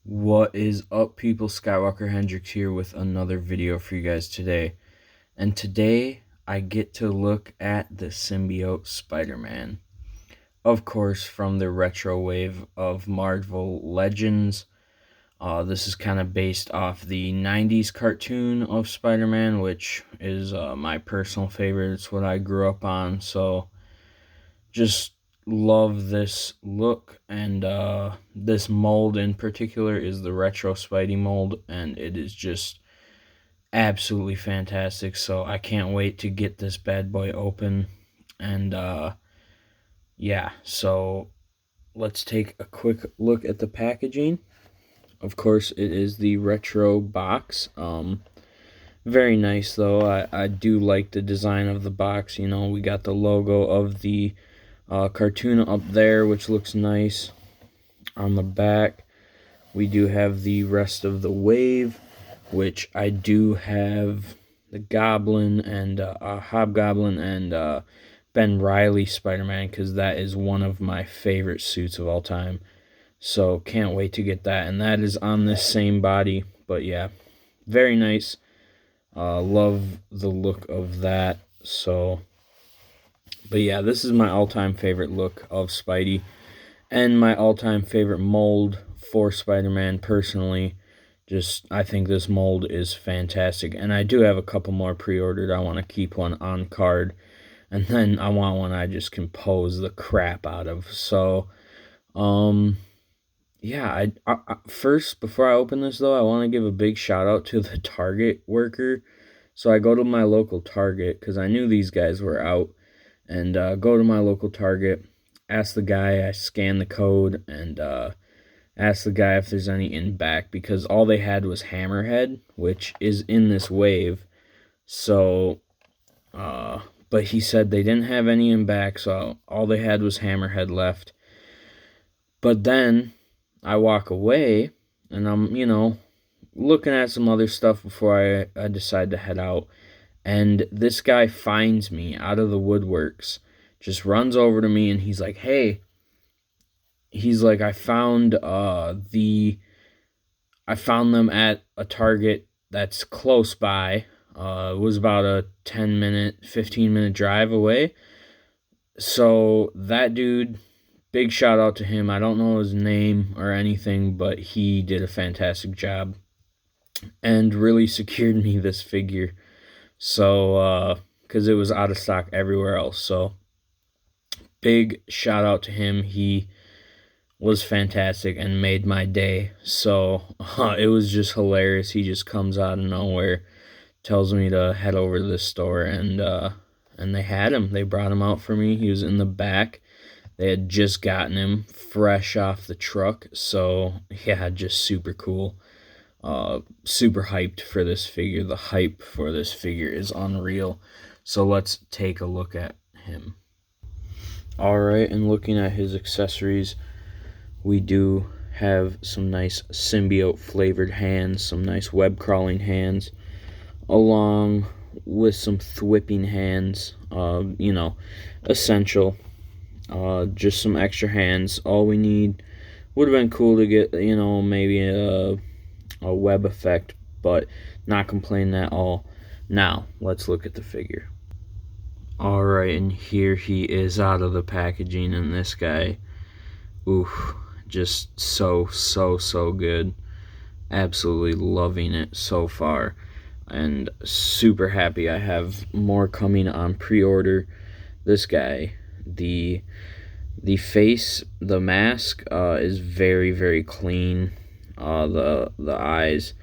What is up, people? Skywalker Hendrix here with another video for you guys today. And today, I get to look at the Symbiote Spider-Man. Of course, from the retro wave of Marvel Legends. This is kind of based off the 90s cartoon of Spider-Man, which is my personal favorite. It's what I grew up on, so just love this look, and this mold in particular is the retro Spidey mold, and it is just absolutely fantastic. So I can't wait to get this bad boy open. And yeah, so let's take a quick look at the packaging. Of course, it is the retro box. Very nice though. I do like the design of the box. You know, we got the logo of the cartoon up there, which looks nice. On the back, we do have the rest of the wave, which I do have the Goblin and Hobgoblin and Ben Reilly Spider-Man, because that is one of my favorite suits of all time. So can't wait to get that, and that is on this same body. But yeah, very nice. Love the look of that. But yeah, this is my all-time favorite look of Spidey, and my all-time favorite mold for Spider-Man personally. I think this mold is fantastic, and I do have a couple more pre-ordered. I want to keep one on card, and then I want one I just can pose the crap out of. So, yeah, first, before I open this though, I want to give a big shout out to the Target worker. So I go to my local Target, because I knew these guys were out, and go to my local Target, ask the guy, I scan the code, and ask the guy if there's any in back, because all they had was Hammerhead, which is in this wave. So, but he said they didn't have any in back, so all they had was Hammerhead left. But then I walk away, and I'm, looking at some other stuff before I decide to head out. And this guy finds me out of the woodworks, just runs over to me, and he's like, hey, I found I found them at a Target that's close by. It was about a 10-minute, 15-minute drive away. So that dude, big shout out to him. I don't know his name or anything, but he did a fantastic job and really secured me this figure. So, because it was out of stock everywhere else. So, big shout out to him. He was fantastic and made my day. So, it was just hilarious. He just comes out of nowhere, tells me to head over to this store, and they had him. They brought him out for me. He was in the back. They had just gotten him fresh off the truck. So, yeah, just super cool. Super hyped for this figure. The hype for this figure is unreal. So let's take a look at him. Alright, and looking at his accessories, we do have some nice symbiote flavored hands, some nice web crawling hands, along with some thwipping hands, essential. Just some extra hands. All we need. Would have been cool to get, maybe a web effect, but not complaining at all. Now, let's look at the figure. Alright, and here he is out of the packaging, and this guy, oof, just so good. Absolutely loving it so far, and super happy. I have more coming on pre-order. This guy, the face, the mask, is very clean. The eyes,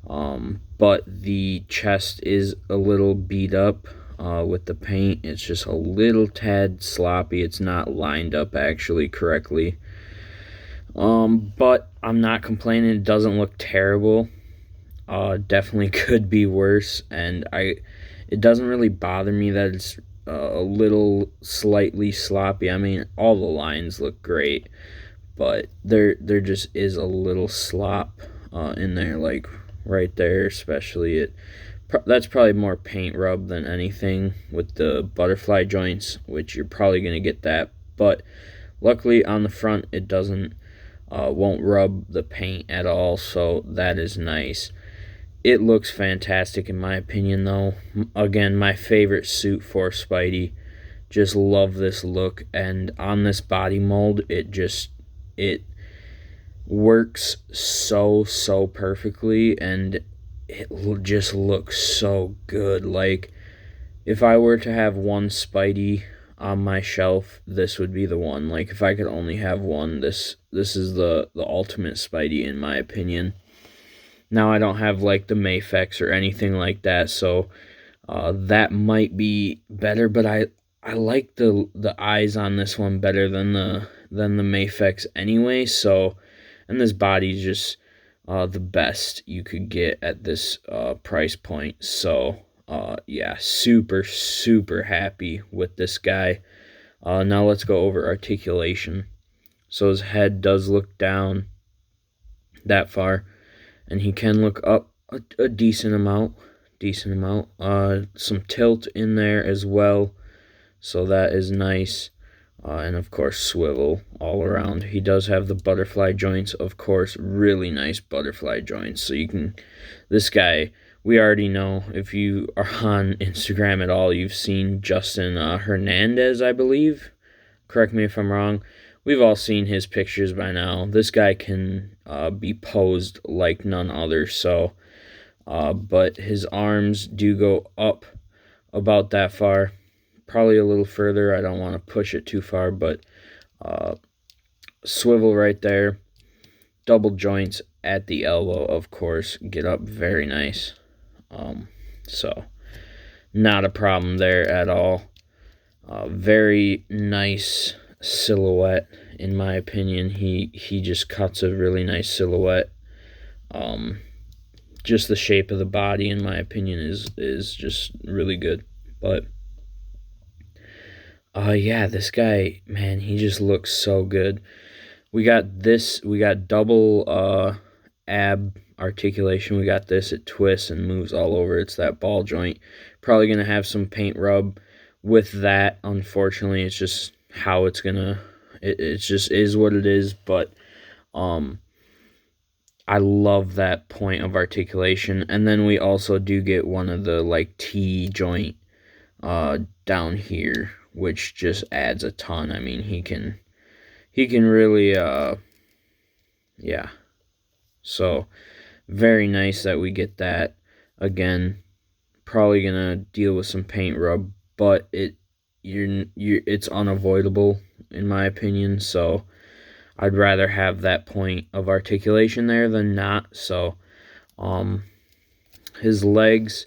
but the chest is a little beat up with the paint. It's just a little tad sloppy. It's not lined up actually correctly. But I'm not complaining. It doesn't look terrible. Definitely could be worse, and it doesn't really bother me that it's a little slightly sloppy. I mean, all the lines look great, but there just is a little slop in there, like right there especially. That's probably more paint rub than anything with the butterfly joints, which you're probably going to get that. But luckily on the front it doesn't won't rub the paint at all, so that is nice. It looks fantastic in my opinion, though. Again, my favorite suit for Spidey. Just love this look, and on this body mold, it works so perfectly, and it just looks so good. Like, if I were to have one Spidey on my shelf, this would be the one. Like, if I could only have one, this is the ultimate Spidey in my opinion. Now, I don't have like the Mafex or anything like that, so that might be better. But I like the eyes on this one better than the Mafex anyway. So, and this body's just the best you could get at this price point. So yeah, super happy with this guy. Now let's go over articulation. So his head does look down that far, and he can look up a decent amount. Some tilt in there as well, so that is nice. And of course, swivel all around. He does have the butterfly joints, of course, really nice butterfly joints. So you can, this guy, we already know, if you are on Instagram at all, you've seen Justin Hernandez, I believe. Correct me if I'm wrong. We've all seen his pictures by now. This guy can be posed like none other. So, but his arms do go up about that far. Probably a little further. I don't want to push it too far, but swivel right there. Double joints at the elbow, of course. Get up very nice. So, not a problem there at all. Very nice silhouette, in my opinion. He just cuts a really nice silhouette. Just the shape of the body, in my opinion, is just really good. But yeah, this guy, man, he just looks so good. We got double ab articulation. We got this, it twists and moves all over. It's that ball joint. Probably gonna have some paint rub with that. Unfortunately, it's just how it's gonna, it just is what it is. But I love that point of articulation. And then we also do get one of the like T joint down here, which just adds a ton. I mean, he can really yeah. So very nice that we get that. Again, probably gonna deal with some paint rub, but it's unavoidable in my opinion. So I'd rather have that point of articulation there than not. So his legs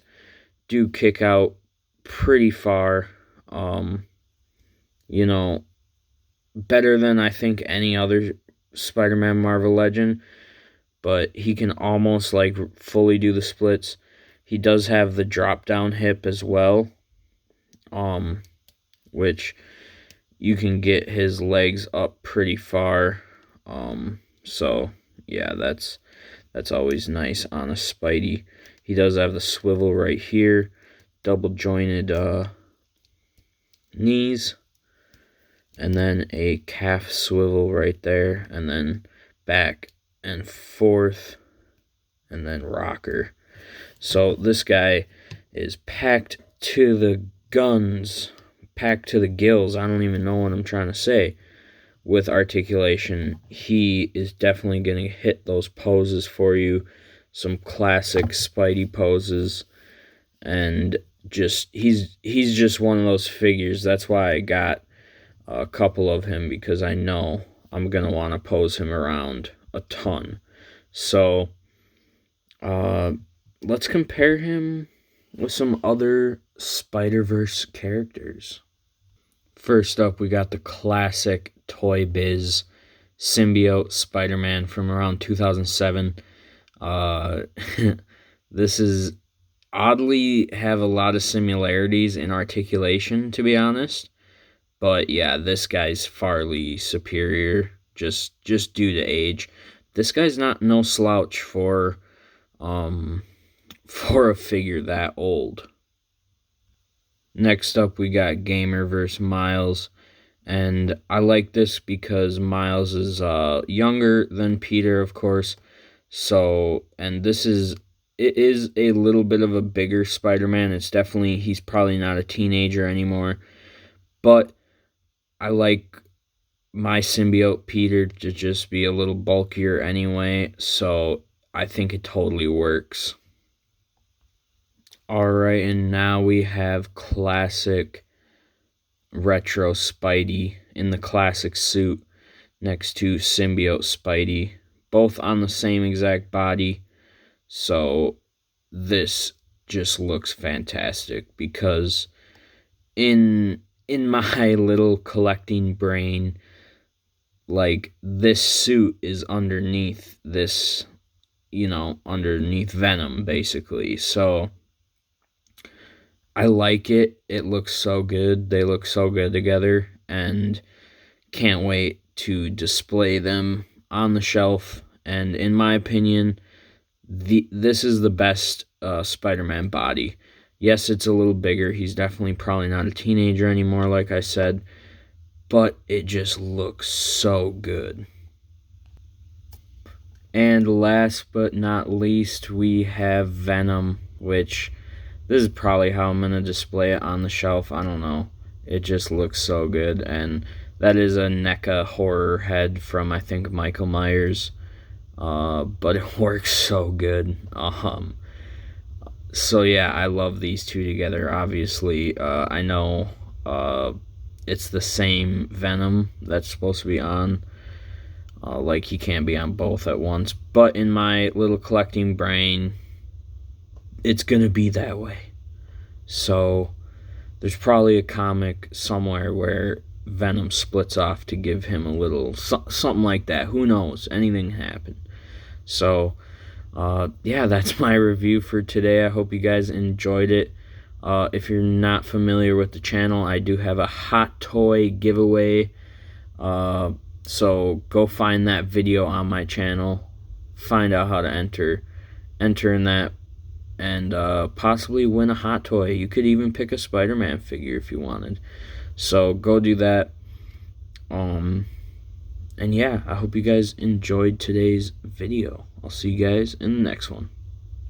do kick out pretty far. You know, better than I think any other Spider-Man Marvel Legend, but he can almost like fully do the splits. He does have the drop down hip as well, which you can get his legs up pretty far. So yeah, that's always nice on a Spidey. He does have the swivel right here, double jointed knees, and then a calf swivel right there, and then back and forth, and then rocker. So this guy is packed to the guns, packed to the gills. I don't even know what I'm trying to say. With articulation, he is definitely going to hit those poses for you. Some classic Spidey poses. And just he's just one of those figures. That's why I got a couple of him, because I know I'm going to want to pose him around a ton. So let's compare him with some other Spider-Verse characters. First up, we got the classic Toy Biz Symbiote Spider-Man from around 2007. This is oddly have a lot of similarities in articulation, to be honest. But yeah, this guy's farly superior, just due to age. This guy's not no slouch for a figure that old. Next up, we got Gamer vs. Miles. And I like this because Miles is younger than Peter, of course. So, and it is a little bit of a bigger Spider-Man. He's probably not a teenager anymore. But I like my symbiote Peter to just be a little bulkier anyway. So I think it totally works. Alright, and now we have classic retro Spidey in the classic suit next to Symbiote Spidey, both on the same exact body. So this just looks fantastic because in my little collecting brain, like, this suit is underneath this, underneath Venom basically. So I like it. It looks so good. They look so good together, and can't wait to display them on the shelf. And in my opinion, this is the best Spider-Man body. Yes, it's a little bigger. He's definitely probably not a teenager anymore, like I said, but it just looks so good. And last but not least, we have Venom, which this is probably how I'm going to display it on the shelf. I don't know. It just looks so good. And that is a NECA horror head from, I think, Michael Myers. But it works so good. So yeah, I love these two together. Obviously, I know it's the same Venom that's supposed to be on. Like, he can't be on both at once. But in my little collecting brain, it's gonna be that way. So there's probably a comic somewhere where Venom splits off to give him a little something like that. Who knows? Anything can happen. So yeah, that's my review for today. I hope you guys enjoyed it. If you're not familiar with the channel, I do have a hot toy giveaway. So go find that video on my channel. Find out how to enter in that, and possibly win a hot toy. You could even pick a Spider-Man figure if you wanted. So go do that. And yeah, I hope you guys enjoyed today's video. I'll see you guys in the next one.